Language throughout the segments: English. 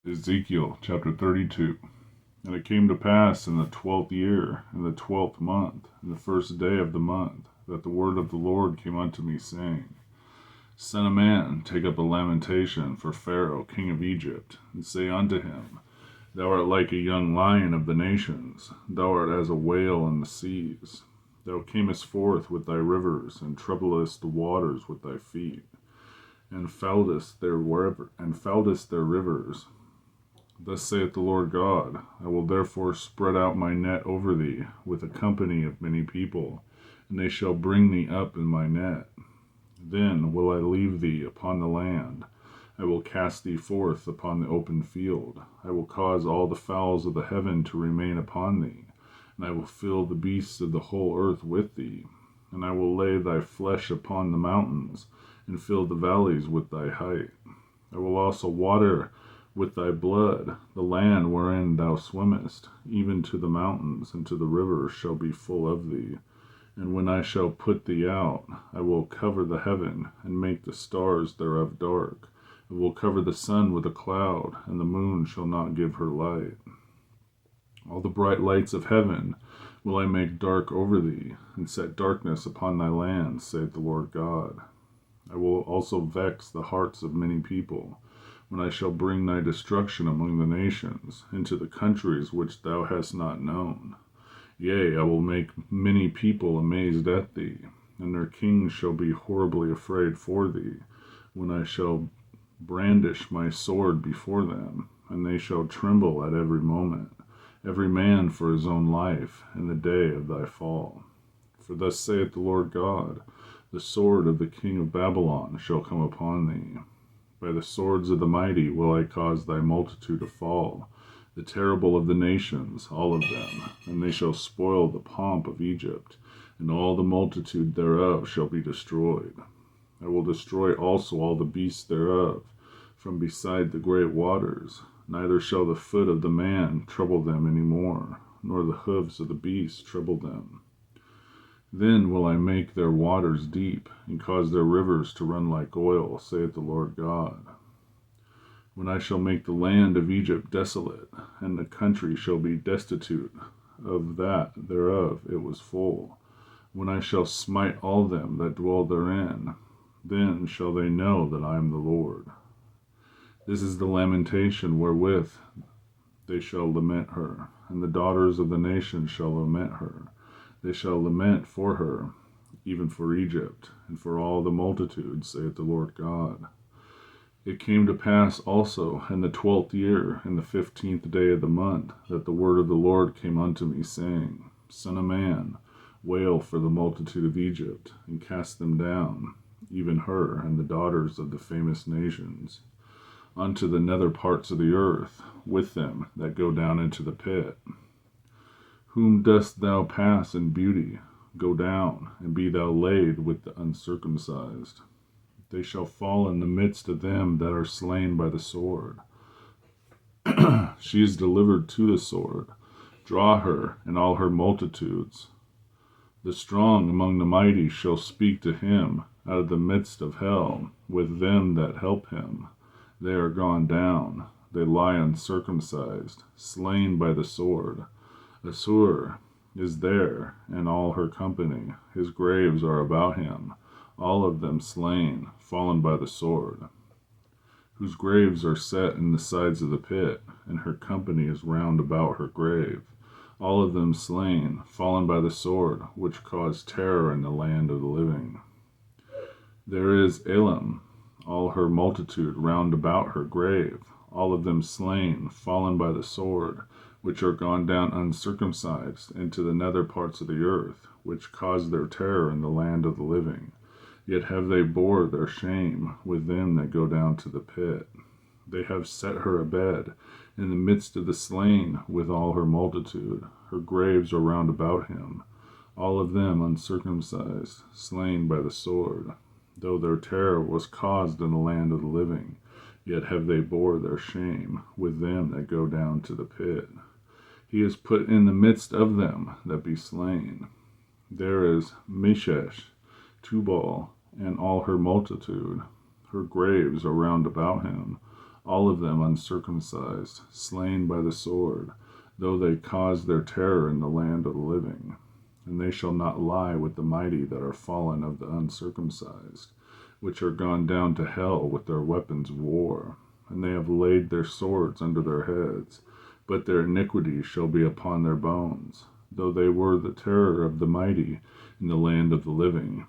Ezekiel chapter 32. And it came to pass in the 12th year, in the 12th month, in the first day of the month, that the word of the Lord came unto me, saying, Son of man, take up a lamentation for Pharaoh king of Egypt, and say unto him, Thou art like a young lion of the nations, thou art as a whale in the seas. Thou camest forth with thy rivers, and troublest the waters with thy feet, and foulest their rivers. Thus saith the Lord God, I will therefore spread out my net over thee with a company of many people, and they shall bring thee up in my net. Then will I leave thee upon the land. I will cast thee forth upon the open field. I will cause all the fowls of the heaven to remain upon thee, and I will fill the beasts of the whole earth with thee. And I will lay thy flesh upon the mountains, and fill the valleys with thy height. I will also water with thy blood the land wherein thou swimmest, even to the mountains and to the rivers shall be full of thee. And when I shall put thee out, I will cover the heaven, and make the stars thereof dark. I will cover the sun with a cloud, and the moon shall not give her light. All the bright lights of heaven will I make dark over thee, and set darkness upon thy land, saith the Lord God. I will also vex the hearts of many people, when I shall bring thy destruction among the nations, into the countries which thou hast not known. Yea, I will make many people amazed at thee, and their kings shall be horribly afraid for thee, when I shall brandish my sword before them, and they shall tremble at every moment, every man for his own life, in the day of thy fall. For thus saith the Lord God, the sword of the king of Babylon shall come upon thee. By the swords of the mighty will I cause thy multitude to fall, the terrible of the nations, all of them, and they shall spoil the pomp of Egypt, and all the multitude thereof shall be destroyed. I will destroy also all the beasts thereof, from beside the great waters, neither shall the foot of the man trouble them any more, nor the hoofs of the beast trouble them. Then will I make their waters deep, and cause their rivers to run like oil, saith the Lord God. When I shall make the land of Egypt desolate, and the country shall be destitute of that thereof it was full, when I shall smite all them that dwell therein, then shall they know that I am the Lord. This is the lamentation wherewith they shall lament her, and the daughters of the nations shall lament her. They shall lament for her, even for Egypt, and for all the multitude, saith the Lord God. It came to pass also in the 12th year, in the 15th day of the month, that the word of the Lord came unto me, saying, Son of man, wail for the multitude of Egypt, and cast them down, even her and the daughters of the famous nations, unto the nether parts of the earth, with them that go down into the pit. Whom dost thou pass in beauty? Go down, and be thou laid with the uncircumcised. They shall fall in the midst of them that are slain by the sword. She is delivered to the sword. Draw her and all her multitudes. The strong among the mighty shall speak to him out of the midst of hell, with them that help him. They are gone down. They lie uncircumcised, slain by the sword. Assur is there, and all her company. His graves are about him, all of them slain, fallen by the sword, whose graves are set in the sides of the pit, and her company is round about her grave, all of them slain, fallen by the sword, which caused terror in the land of the living. There is Elam, all her multitude round about her grave, all of them slain, fallen by the sword, which are gone down uncircumcised into the nether parts of the earth, which caused their terror in the land of the living. Yet have they bore their shame with them that go down to the pit. They have set her abed in the midst of the slain with all her multitude. Her graves are round about him, all of them uncircumcised, slain by the sword. Though their terror was caused in the land of the living, yet have they bore their shame with them that go down to the pit. He is put in the midst of them that be slain. There is Meshech, Tubal, and all her multitude. Her graves are round about him, all of them uncircumcised, slain by the sword, though they caused their terror in the land of the living. And they shall not lie with the mighty that are fallen of the uncircumcised, which are gone down to hell with their weapons of war. And they have laid their swords under their heads, but their iniquity shall be upon their bones, though they were the terror of the mighty in the land of the living.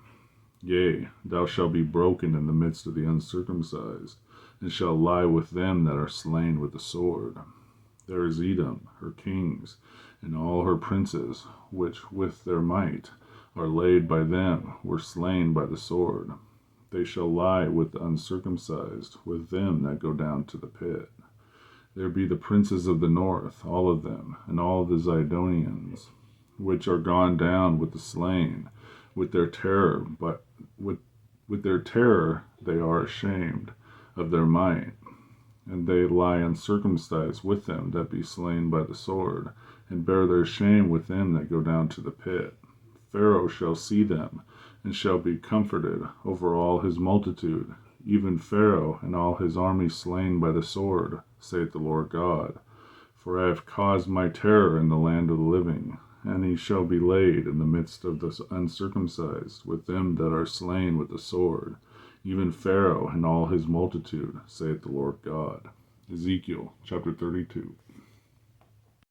Yea, thou shalt be broken in the midst of the uncircumcised, and shall lie with them that are slain with the sword. There is Edom, her kings, and all her princes, which with their might are laid by them, were slain by the sword. They shall lie with the uncircumcised, with them that go down to the pit. There be the princes of the north, all of them, and all the Zidonians, which are gone down with the slain, with their terror, but with their terror they are ashamed of their might, and they lie uncircumcised with them that be slain by the sword, and bear their shame with them that go down to the pit. Pharaoh shall see them, and shall be comforted over all his multitude, even Pharaoh and all his army slain by the sword, saith the Lord God. For I have caused my terror in the land of the living, and he shall be laid in the midst of the uncircumcised, with them that are slain with the sword, even Pharaoh and all his multitude, saith the Lord God. Ezekiel chapter 32.